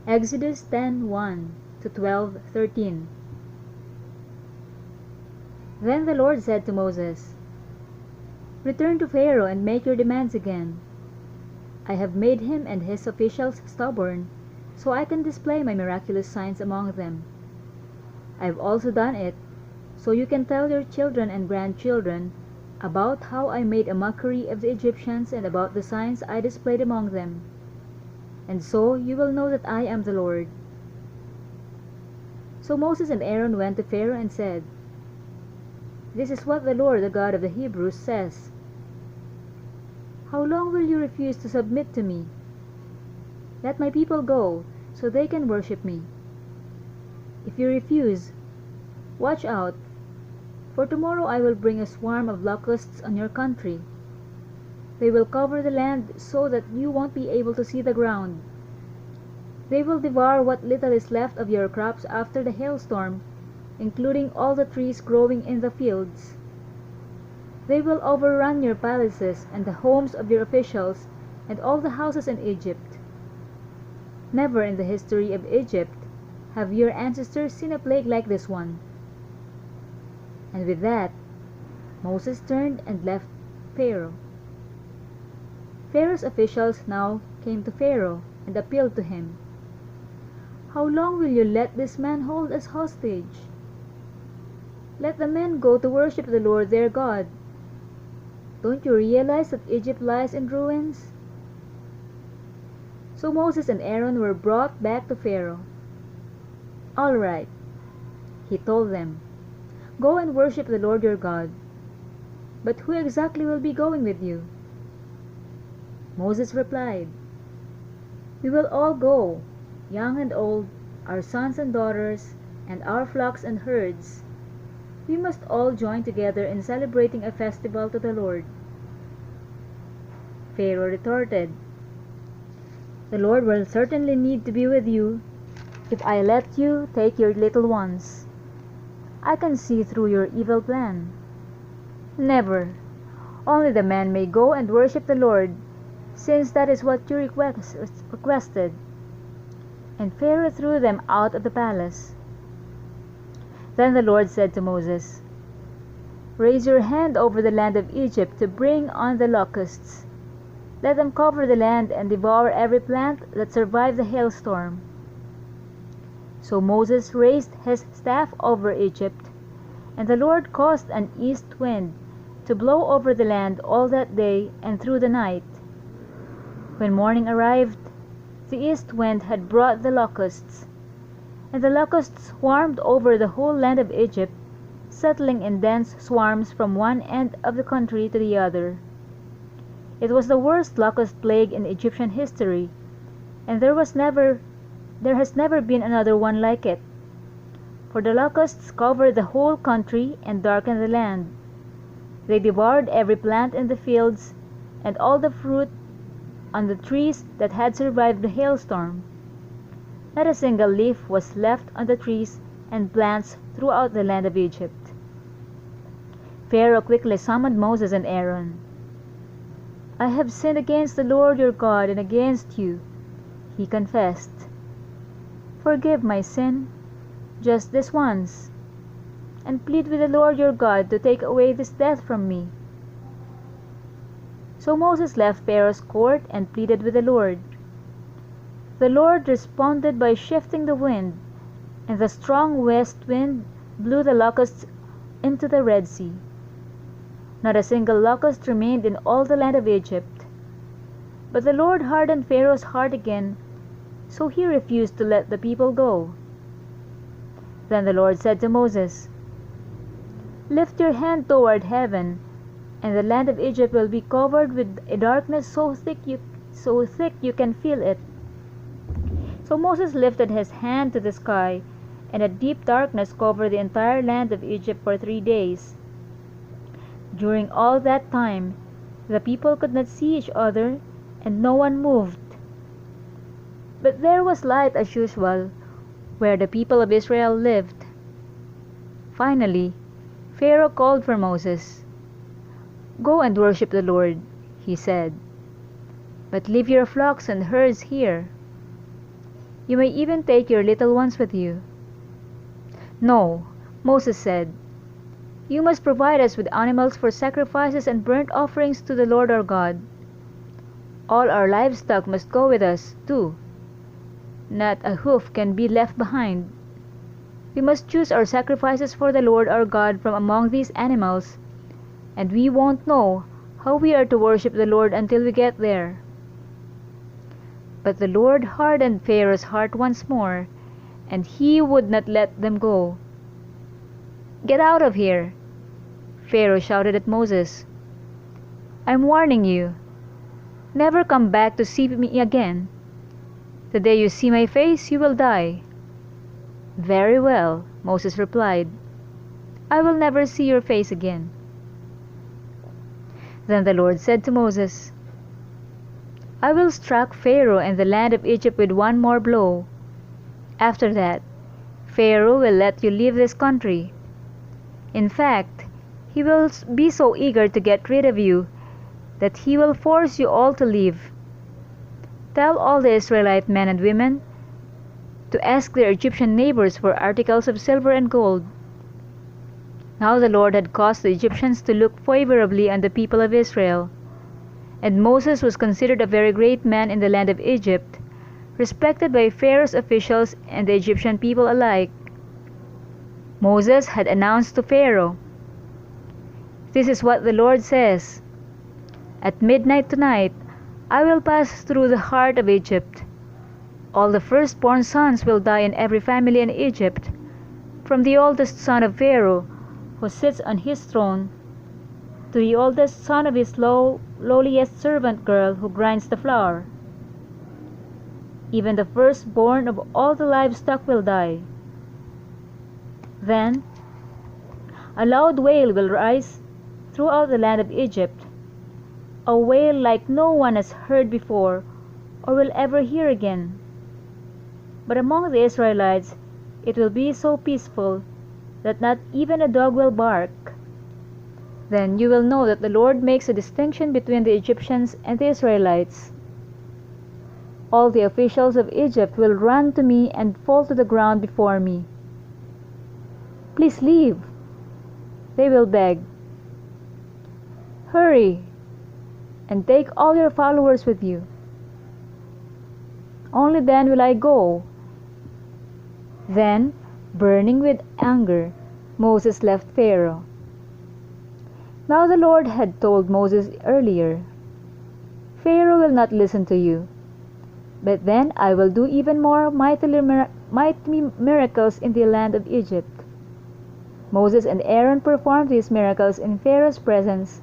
Exodus 10:1 to 12:13. Then the Lord said to Moses, "Return to Pharaoh and make your demands again. I have made him and his officials stubborn, so I can display my miraculous signs among them. I have also done it, so you can tell your children and grandchildren about how I made a mockery of the Egyptians and about the signs I displayed among them. And so you will know that I am the Lord." So Moses and Aaron went to Pharaoh and said, "This is what the Lord, the God of the Hebrews, says. How long will you refuse to submit to me? Let my people go, so they can worship me. If you refuse, watch out, for tomorrow I will bring a swarm of locusts on your country. They will cover the land so that you won't be able to see the ground. They will devour what little is left of your crops after the hailstorm, including all the trees growing in the fields. They will overrun your palaces and the homes of your officials and all the houses in Egypt. Never in the history of Egypt have your ancestors seen a plague like this one." And with that, Moses turned and left Pharaoh. Pharaoh's officials now came to Pharaoh and appealed to him, "How long will you let this man hold us hostage? Let the men go to worship the Lord their God. Don't you realize that Egypt lies in ruins?" So Moses and Aaron were brought back to Pharaoh. "All right," he told them, "go and worship the Lord your God. But who exactly will be going with you?" Moses replied, "We will all go, young and old, our sons and daughters, and our flocks and herds. We must all join together in celebrating a festival to the Lord." Pharaoh retorted, "The Lord will certainly need to be with you if I let you take your little ones. I can see through your evil plan. Never. Only the men may go and worship the Lord, since that is what you requested." And Pharaoh threw them out of the palace. Then the Lord said to Moses, "Raise your hand over the land of Egypt to bring on the locusts. Let them cover the land and devour every plant that survived the hailstorm." So Moses raised his staff over Egypt, and the Lord caused an east wind to blow over the land all that day and through the night. When morning arrived, the east wind had brought the locusts, and the locusts swarmed over the whole land of Egypt, settling in dense swarms from one end of the country to the other. It was the worst locust plague in Egyptian history, and there has never been another one like it. For the locusts covered the whole country and darkened the land. They devoured every plant in the fields and all the fruit on the trees that had survived the hailstorm. Not a single leaf was left on the trees and plants throughout the land of Egypt. Pharaoh quickly summoned Moses and Aaron. "I have sinned against the Lord your God and against you," he confessed. "Forgive my sin, just this once, and plead with the Lord your God to take away this death from me." So Moses left Pharaoh's court and pleaded with the Lord. The Lord responded by shifting the wind, and the strong west wind blew the locusts into the Red Sea. Not a single locust remained in all the land of Egypt. But the Lord hardened Pharaoh's heart again, so he refused to let the people go. Then the Lord said to Moses, "Lift your hand toward heaven, and the land of Egypt will be covered with a darkness so thick you can feel it." So Moses lifted his hand to the sky, and a deep darkness covered the entire land of Egypt for 3 days. During all that time, the people could not see each other, and no one moved. But there was light as usual, where the people of Israel lived. Finally, Pharaoh called for Moses. "Go and worship the Lord," he said, "but leave your flocks and herds here." You may even take your little ones with you." "No," Moses said. "You must provide us with animals for sacrifices and burnt offerings to the Lord our God. All our livestock must go with us, too. Not a hoof can be left behind. We must choose our sacrifices for the Lord our God from among these animals, and we won't know how we are to worship the Lord until we get there." But the Lord hardened Pharaoh's heart once more, and he would not let them go. "Get out of here!" Pharaoh shouted at Moses. "I'm warning you. Never come back to see me again. The day you see my face, you will die." "Very well," Moses replied. "I will never see your face again." Then the Lord said to Moses, "I will strike Pharaoh and the land of Egypt with one more blow. After that, Pharaoh will let you leave this country. In fact, he will be so eager to get rid of you that he will force you all to leave. Tell all the Israelite men and women to ask their Egyptian neighbors for articles of silver and gold." Now the Lord had caused the Egyptians to look favorably on the people of Israel, and Moses was considered a very great man in the land of Egypt, respected by Pharaoh's officials and the Egyptian people alike. Moses had announced to Pharaoh, "This is what the Lord says: At midnight tonight I will pass through the heart of Egypt. All the firstborn sons will die in every family in Egypt, from the oldest son of Pharaoh, who sits on his throne, to the oldest son of his lowliest servant girl who grinds the flour. Even the firstborn of all the livestock will die. Then a loud wail will rise throughout the land of Egypt, a wail like no one has heard before or will ever hear again. But among the Israelites it will be so peaceful that not even a dog will bark. Then you will know that the Lord makes a distinction between the Egyptians and the Israelites. All the officials of Egypt will run to me and fall to the ground before me. Please leave," they will beg. "Hurry, and take all your followers with you. Only then will I go." Then, burning with anger, Moses left Pharaoh. Now the Lord had told Moses earlier, "Pharaoh will not listen to you, but then I will do even more mighty miracles in the land of Egypt." Moses and Aaron performed these miracles in Pharaoh's presence,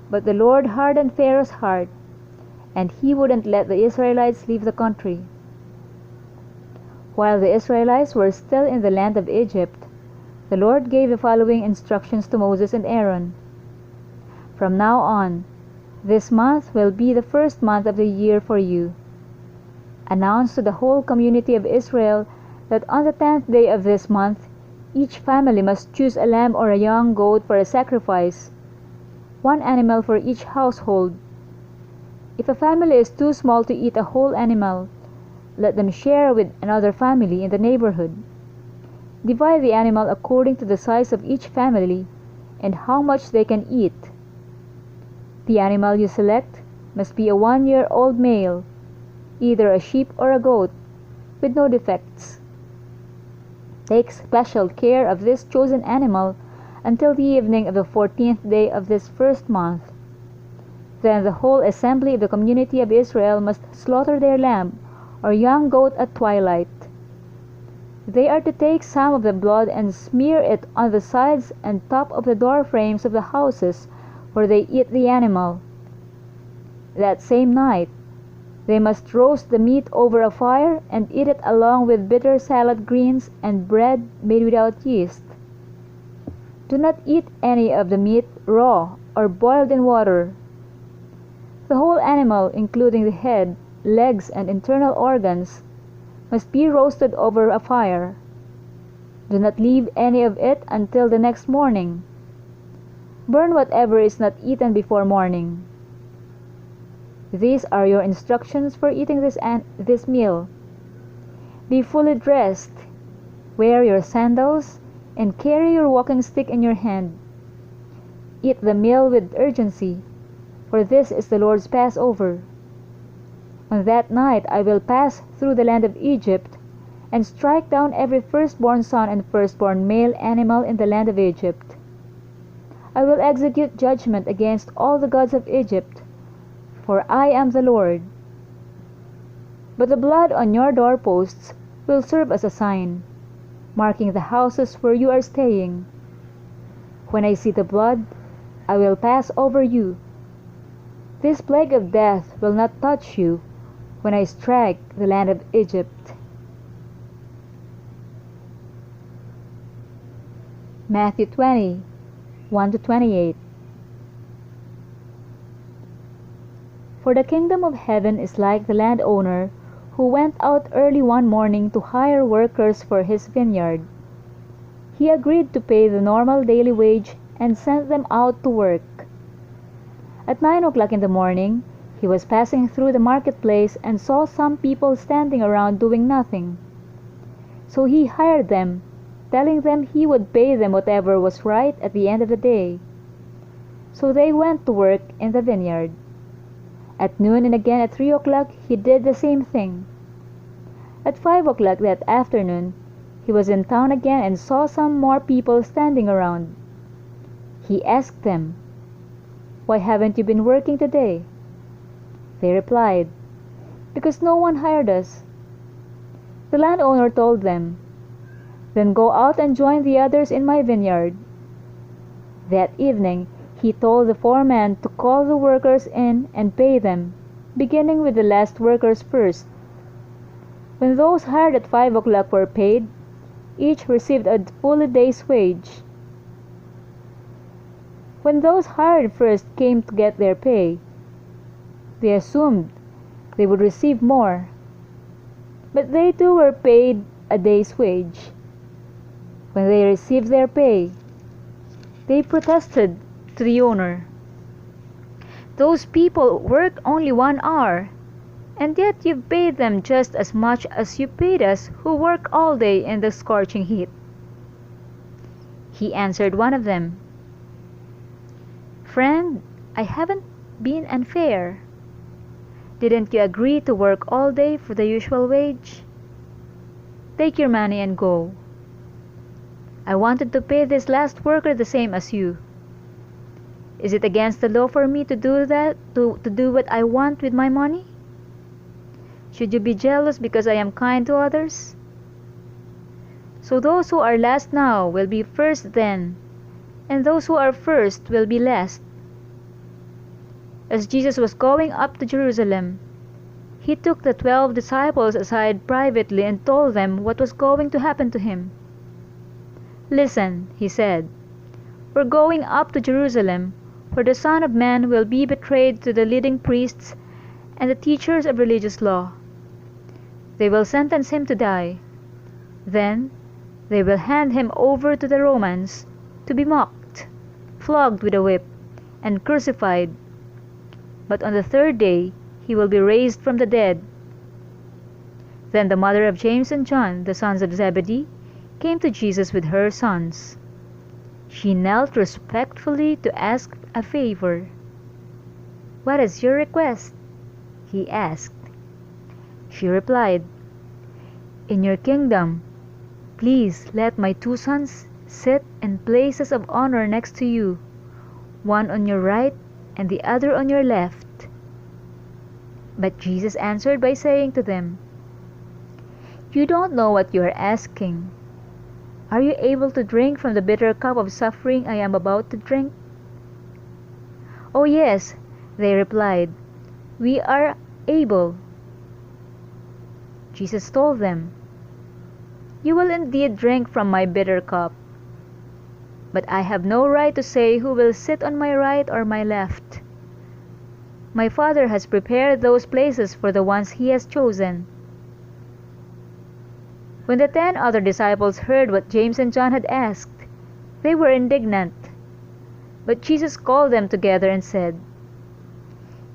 but the Lord hardened Pharaoh's heart, and he wouldn't let the Israelites leave the country. While the Israelites were still in the land of Egypt, the Lord gave the following instructions to Moses and Aaron. "From now on, this month will be the first month of the year for you. Announce to the whole community of Israel that on the 10th day of this month, each family must choose a lamb or a young goat for a sacrifice, one animal for each household. If a family is too small to eat a whole animal, let them share with another family in the neighborhood. Divide the animal according to the size of each family and how much they can eat. The animal you select must be a 1-year-old male, either a sheep or a goat, with no defects. Take special care of this chosen animal until the evening of the 14th day of this first month. Then the whole assembly of the community of Israel must slaughter their lamb or young goat at twilight. They are to take some of the blood and smear it on the sides and top of the door frames of the houses where they eat the animal. That same night, they must roast the meat over a fire and eat it along with bitter salad greens and bread made without yeast. Do not eat any of the meat raw or boiled in water. The whole animal, including the head, legs, and internal organs, must be roasted over a fire. Do not leave any of it until the next morning. Burn whatever is not eaten before morning. These are your instructions for eating this meal. Be fully dressed, wear your sandals, and carry your walking stick in your hand. Eat the meal with urgency, for this is the Lord's Passover. On that night I will pass through the land of Egypt, and strike down every firstborn son and firstborn male animal in the land of Egypt. I will execute judgment against all the gods of Egypt, for I am the Lord. But the blood on your doorposts will serve as a sign, marking the houses where you are staying. When I see the blood, I will pass over you. This plague of death will not touch you when I strike the land of Egypt. Matthew 20, 1-28. For the kingdom of heaven is like the landowner who went out early one morning to hire workers for his vineyard. He agreed to pay the normal daily wage and sent them out to work. At 9 o'clock in the morning, he was passing through the marketplace and saw some people standing around doing nothing. So he hired them, telling them he would pay them whatever was right at the end of the day. So they went to work in the vineyard. At noon and again at 3 o'clock he did the same thing. At 5 o'clock that afternoon he was in town again and saw some more people standing around. He asked them, "Why haven't you been working today?" They replied, "Because no one hired us." The landowner told them, "Then go out and join the others in my vineyard." That evening he told the foreman to call the workers in and pay them, beginning with the last workers first. When those hired at 5 o'clock were paid, each received a full day's wage. When those hired first came to get their pay, they assumed they would receive more, but they too were paid a day's wage. When they received their pay, they protested to the owner, "Those people worked only 1 hour, and yet you've paid them just as much as you paid us who work all day in the scorching heat." He answered one of them, "Friend, I haven't been unfair. Didn't you agree to work all day for the usual wage? Take your money and go. I wanted to pay this last worker the same as you. Is it against the law for me to do that, to do what I want with my money? Should you be jealous because I am kind to others? So those who are last now will be first then, and those who are first will be last." As Jesus was going up to Jerusalem, he took the 12 disciples aside privately and told them what was going to happen to him. "Listen," he said, "we're going up to Jerusalem, where the Son of Man will be betrayed to the leading priests and the teachers of religious law. They will sentence him to die. Then they will hand him over to the Romans to be mocked, flogged with a whip, and crucified. But on the 3rd day he will be raised from the dead." Then the mother of James and John, the sons of Zebedee, came to Jesus with her sons. She knelt respectfully to ask a favor. "What is your request?" he asked. She replied, "In your kingdom, please let my 2 sons sit in places of honor next to you, one on your right and the other on your left." But Jesus answered by saying to them, "You don't know what you are asking. Are you able to drink from the bitter cup of suffering I am about to drink?" "Oh yes," they replied, "we are able." Jesus told them, "You will indeed drink from my bitter cup, but I have no right to say who will sit on my right or my left. My Father has prepared those places for the ones he has chosen." When the 10 other disciples heard what James and John had asked, they were indignant. But Jesus called them together and said,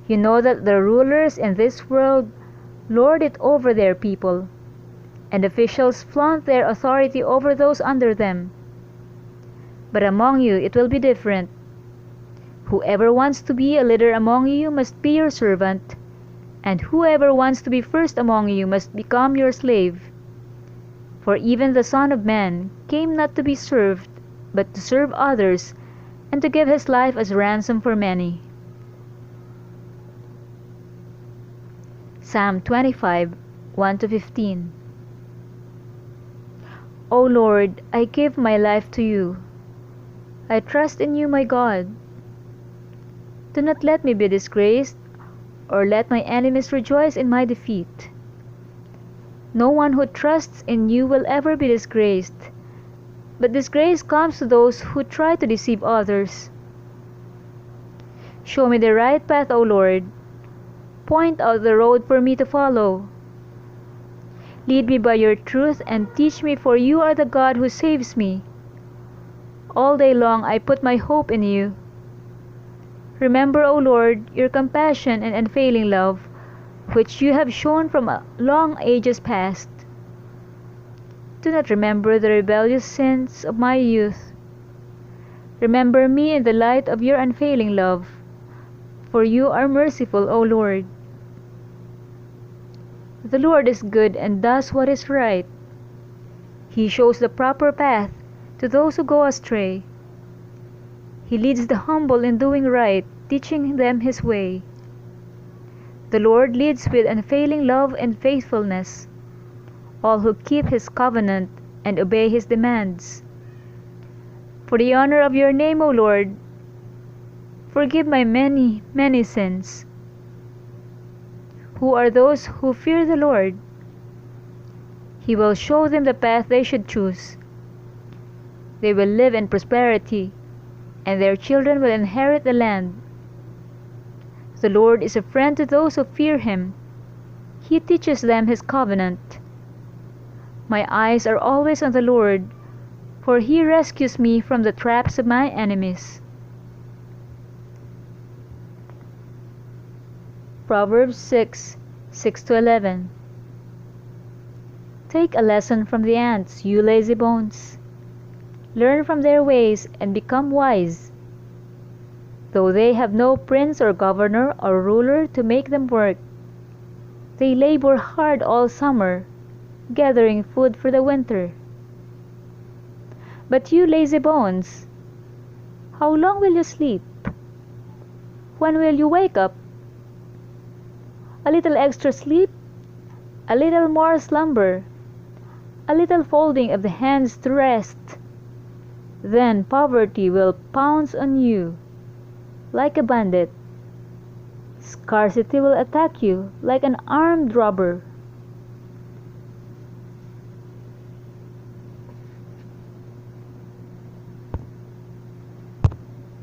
"You know that the rulers in this world lord it over their people, and officials flaunt their authority over those under them. But among you it will be different. Whoever wants to be a leader among you must be your servant, and whoever wants to be first among you must become your slave. For even the Son of Man came not to be served, but to serve others, and to give his life as ransom for many. Psalm 25, 1-15. O Lord, I give my life to you. I trust in you, my God. Do not let me be disgraced, or let my enemies rejoice in my defeat. No one who trusts in you will ever be disgraced, but disgrace comes to those who try to deceive others. Show me the right path, O Lord. Point out the road for me to follow. Lead me by your truth and teach me, for you are the God who saves me. All day long I put my hope in you. Remember, O Lord, your compassion and unfailing love, which you have shown from long ages past. Do not remember the rebellious sins of my youth. Remember me in the light of your unfailing love, for you are merciful, O Lord. The Lord is good and does what is right. He shows the proper path to those who go astray. He leads the humble in doing right, teaching them his way. The Lord leads with unfailing love and faithfulness all who keep his covenant and obey his demands. For the honor of your name, O Lord, forgive my many, many sins. Who are those who fear the Lord? He will show them the path they should choose. They will live in prosperity, and their children will inherit the land. The Lord is a friend to those who fear him. He teaches them his covenant. My eyes are always on the Lord, for he rescues me from the traps of my enemies. Proverbs 6, 6-11. Take a lesson from the ants, you lazy bones. Learn from their ways and become wise. Though they have no prince or governor or ruler to make them work, they labor hard all summer, gathering food for the winter. But you lazy bones, how long will you sleep? When will you wake up? A little extra sleep, a little more slumber, a little folding of the hands to rest. Then poverty will pounce on you like a bandit. Scarcity will attack you like an armed robber.